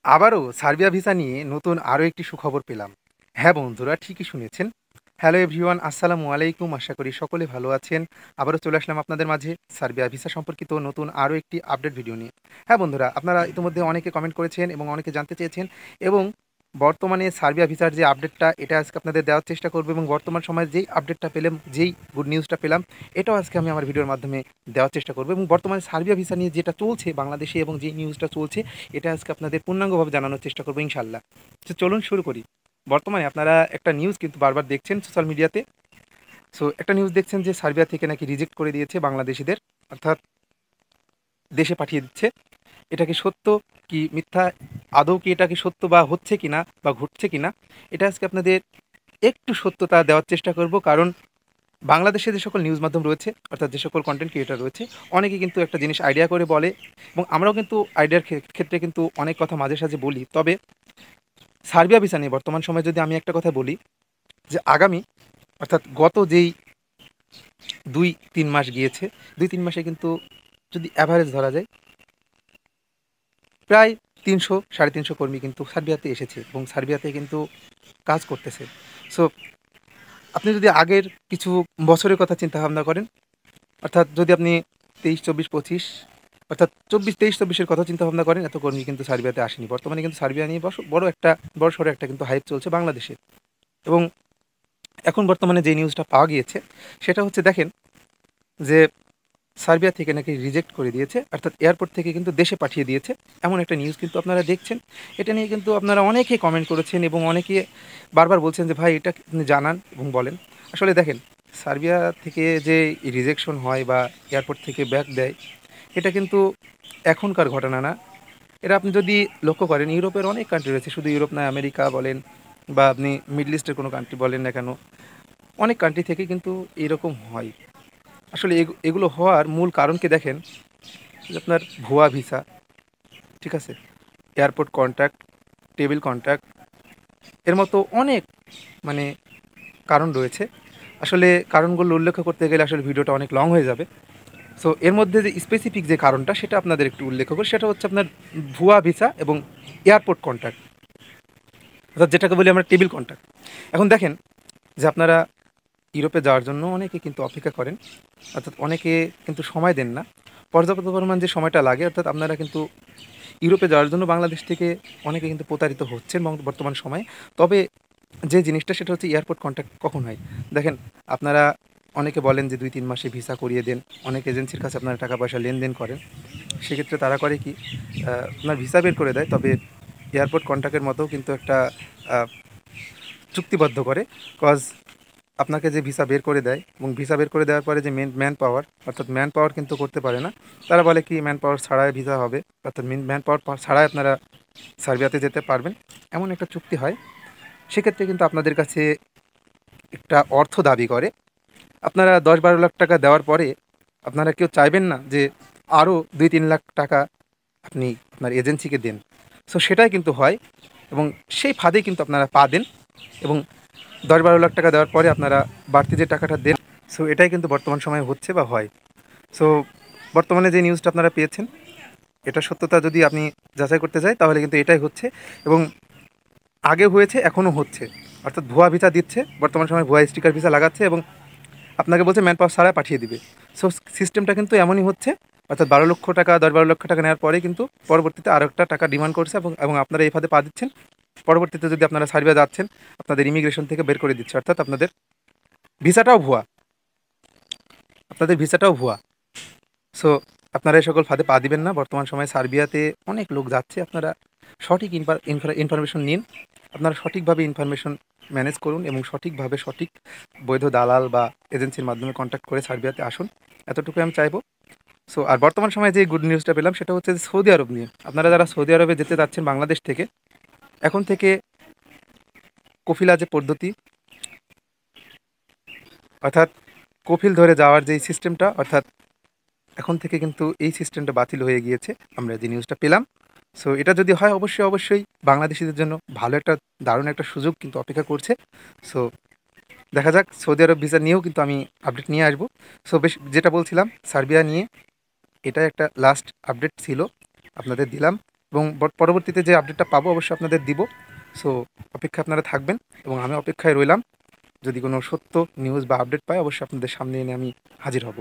আবারও Serbia visa নিয়ে নতুন আরও একটি সুখবর পেলাম। হ্যাঁ বন্ধুরা, ঠিকই শুনেছেন। হ্যালো এভরিওয়ান, আসসালামু আলাইকুম। আশা করি সকলে ভালো আছেন। আবারও চলে আসলাম আপনাদের মাঝে সার্বিয়া ভিসা সম্পর্কিত নতুন আরও একটি আপডেট ভিডিও নিয়ে। হ্যাঁ বন্ধুরা, আপনারা ইতিমধ্যে অনেকে কমেন্ট করেছেন এবং অনেকে জানতে চেয়েছেন, এবং বর্তমানে সার্বিয়া ভিসার যে আপডেটটা, এটা আজকে আপনাদের দেওয়ার চেষ্টা করবো, এবং বর্তমান সময়ে যেই আপডেটটা পেলাম, যেই গুড নিউজটা পেলাম, এটাও আজকে আমি আমার ভিডিওর মাধ্যমে দেওয়ার চেষ্টা করবো। এবং বর্তমানে সার্বিয়া ভিসা নিয়ে যেটা চলছে বাংলাদেশে এবং যেই নিউজটা চলছে, এটা আজকে আপনাদের পূর্ণাঙ্গভাবে জানানোর চেষ্টা করবো ইনশাল্লাহ। তো চলুন শুরু করি। বর্তমানে আপনারা একটা নিউজ কিন্তু বারবার দেখছেন সোশ্যাল মিডিয়াতে। সো একটা নিউজ দেখছেন যে সার্বিয়া থেকে নাকি রিজেক্ট করে দিয়েছে বাংলাদেশিদের, অর্থাৎ দেশে পাঠিয়ে দিচ্ছে। এটা কি সত্য কি মিথ্যা, আদৌ কি এটা কি সত্য বা হচ্ছে কিনা বা ঘটছে কিনা, এটা আজকে আপনাদের একটু সত্যতা দেওয়ার চেষ্টা করব। কারণ বাংলাদেশে যে সকল নিউজ মাধ্যম রয়েছে, অর্থাৎ যে সকল কন্টেন্ট ক্রিয়েটার রয়েছে, অনেকে কিন্তু একটা জিনিস আইডিয়া করে বলে, এবং আমরাও কিন্তু আইডিয়ার ক্ষেত্রে কিন্তু অনেক কথা মাঝে সাঝে বলি। তবে সার্বিয়া ভিসা নিয়ে বর্তমান সময়ে যদি আমি একটা কথা বলি, যে আগামী, অর্থাৎ গত যেই 2-3 মাস গিয়েছে, 2-3 মাসে কিন্তু যদি অ্যাভারেজ ধরা যায়, প্রায় 300-350 কর্মী কিন্তু সার্বিয়াতে এসেছে এবং সার্বিয়াতে কিন্তু কাজ করতেছে। সো আপনি যদি আগের কিছু বছরের কথা চিন্তা ভাবনা করেন, অর্থাৎ যদি আপনি 23-24-25, অর্থাৎ 24-23-24-এর কথা চিন্তা ভাবনা করেন, এত কর্মী কিন্তু সার্বিয়াতে আসেনি। বর্তমানে কিন্তু সার্বিয়া নিয়ে বড় সড়ো একটা কিন্তু হাইপ চলছে বাংলাদেশে। এবং এখন বর্তমানে যে নিউজটা পাওয়া গিয়েছে, সেটা হচ্ছে দেখেন যে সার্বিয়া থেকে নাকি রিজেক্ট করে দিয়েছে, অর্থাৎ এয়ারপোর্ট থেকে কিন্তু দেশে পাঠিয়ে দিয়েছে, এমন একটা নিউজ কিন্তু আপনারা দেখছেন। এটা নিয়ে কিন্তু আপনারা অনেকেই কমেন্ট করেছেন এবং অনেকে বারবার বলছেন যে ভাই এটা আপনি জানান এবং বলেন। আসলে দেখেন, সার্বিয়া থেকে যে রিজেকশন হয় বা এয়ারপোর্ট থেকে ব্যাক দেয়, এটা কিন্তু এখনকার ঘটনা না। এটা আপনি যদি লক্ষ্য করেন, ইউরোপের অনেক কান্ট্রি রয়েছে, শুধু ইউরোপ না, আমেরিকা বলেন বা আপনি মিডল ইস্টের কোনো কান্ট্রি বলেন না কেন, অনেক কান্ট্রি থেকে কিন্তু এরকম হয়। আসলে এগুলো হওয়ার মূল কারণ কি দেখেন, যে আপনার ভুয়া ভিসা, ঠিক আছে, এয়ারপোর্ট কন্ট্রাক্ট, টেবিল কন্ট্রাক্ট, এর মতো অনেক মানে কারণ রয়েছে। আসলে কারণগুলো উল্লেখ করতে গেলে আসলে ভিডিওটা অনেক লং হয়ে যাবে। সো এর মধ্যে যে স্পেসিফিক যে কারণটা, সেটা আপনাদের একটু উল্লেখ করি। সেটা হচ্ছে আপনার ভুয়া ভিসা এবং এয়ারপোর্ট কন্ট্রাক্ট, অর্থাৎ যেটাকে বলি আমরা টেবিল কন্ট্রাক্ট। এখন দেখেন যে আপনারা ইউরোপে যাওয়ার জন্য অনেকে কিন্তু অপেক্ষা করেন, অর্থাৎ অনেকে কিন্তু সময় দেন না পর্যাপ্ত পরিমাণ যে সময়টা লাগে, অর্থাৎ আপনারা কিন্তু ইউরোপে যাওয়ার জন্য বাংলাদেশ থেকে অনেকে কিন্তু প্রতারিত হচ্ছেন বর্তমান সময়ে। তবে যে জিনিসটা, সেটা হচ্ছে এয়ারপোর্ট কন্ট্যাক্ট কখন হয় দেখেন, আপনারা অনেকে বলেন যে 2-3 মাসে ভিসা করিয়ে দেন, অনেক এজেন্সির কাছে আপনারা টাকা পয়সা লেনদেন করেন। সেক্ষেত্রে তারা করে কি, আপনার ভিসা বের করে দেয়, তবে এয়ারপোর্ট কন্ট্রাক্টের মতো কিন্তু একটা আহ, চুক্তিবদ্ধ করে। কজ আপনাকে যে ভিসা বের করে দেয়, এবং ভিসা বের করে দেওয়ার পরে যে ম্যান পাওয়ার, অর্থাৎ ম্যান পাওয়ার কিন্তু করতে পারে না। তারা বলে কি ম্যান পাওয়ার ছাড়াই ভিসা হবে, অর্থাৎ ম্যান পাওয়ার ছাড়াই আপনারা সার্বিয়াতে যেতে পারবেন, এমন একটা চুক্তি হয়। সেক্ষেত্রে কিন্তু আপনাদের কাছে একটা অর্থ দাবি করে। আপনারা 10-12 লাখ টাকা দেওয়ার পরে আপনারা কেউ চাইবেন না যে আরও 2-3 লাখ টাকা আপনি আপনার এজেন্সিকে দেন। সো সেটাই কিন্তু হয়, এবং সেই ফাঁদে কিন্তু আপনারা পা দেন, এবং 10-12 লাখ টাকা দেওয়ার পরে আপনারা বাড়তি যে টাকাটা দেন। সো এটাই কিন্তু বর্তমান সময়ে হচ্ছে বা হয়। সো বর্তমানে যে নিউজটা আপনারা পেয়েছেন, এটা সত্যতা যদি আপনি যাচাই করতে যাই, তাহলে কিন্তু এটাই হচ্ছে, এবং আগে হয়েছে, এখনও হচ্ছে। অর্থাৎ ভুয়া ভিসা দিচ্ছে, বর্তমান সময়ে ভুয়া স্টিকার ভিসা লাগাচ্ছে, এবং আপনাকে বলছে ম্যান পাওয়ার ছাড়া পাঠিয়ে দিবে। সো সিস্টেমটা কিন্তু এমনই হচ্ছে, অর্থাৎ 12 লক্ষ টাকা, 10-12 লক্ষ টাকা নেওয়ার পরে কিন্তু পরবর্তীতে আরও একটা টাকা ডিমান্ড করছে, এবং আপনারা এই ফাঁদে পা দিচ্ছেন। পরবর্তীতে যদি আপনারা সার্বিয়া যাচ্ছেন, আপনাদের ইমিগ্রেশন থেকে বের করে দিচ্ছে, অর্থাৎ আপনাদের ভিসাটাও ভুয়া, আপনাদের ভিসাটাও ভুয়া। সো আপনারা এই সকল ফাঁদে পা দিবেন না। বর্তমান সময়ে সার্বিয়াতে অনেক লোক যাচ্ছে, আপনারা সঠিক ইনফরমেশন নিন, আপনারা সঠিকভাবে ইনফরমেশন ম্যানেজ করুন, এবং সঠিকভাবে সঠিক বৈধ দালাল বা এজেন্সির মাধ্যমে কন্ট্যাক্ট করে সার্বিয়াতে আসুন, এতটুকু আমি চাইবো। সো আর বর্তমান সময়ে যে গুড নিউজটা পেলাম, সেটা হচ্ছে যে সৌদি আরব নিয়ে। আপনারা যারা সৌদি আরবে যেতে যাচ্ছেন বাংলাদেশ থেকে, এখন থেকে কফিলা যে পদ্ধতি, অর্থাৎ কফিল ধরে যাওয়ার যেই সিস্টেমটা, অর্থাৎ এখন থেকে কিন্তু এই সিস্টেমটা বাতিল হয়ে গিয়েছে, আমরা যে নিউজটা পেলাম। সো এটা যদি হয়, অবশ্যই অবশ্যই বাংলাদেশিদের জন্য ভালো একটা, দারুণ একটা সুযোগ কিন্তু অপেক্ষা করছে। সো দেখা যাক, সৌদি আরব ভিসা নিয়েও কিন্তু আমি আপডেট নিয়ে আসবো। সো বেশ, যেটা বলছিলাম সার্বিয়া নিয়ে, এটা একটা লাস্ট আপডেট ছিল, আপনাদের দিলাম, এবং পরবর্তীতে যে আপডেটটা পাবো অবশ্যই আপনাদের দিব। সো অপেক্ষায় আপনারা থাকবেন এবং আমি অপেক্ষায় রইলাম। যদি কোনো সত্য নিউজ বা আপডেট পাই অবশ্যই আপনাদের সামনে এনে আমি হাজির হব।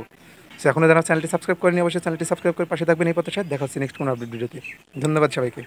সো এখনও যারা চ্যানেলটি সাবস্ক্রাইব করেনি অবশ্যই চ্যানেলটি সাবস্ক্রাইব করে পাশে থাকবেন এই প্রত্যাশায়। দেখা হচ্ছে নেক্সট কোনো আপডেট ভিডিওতে। ধন্যবাদ সবাইকে।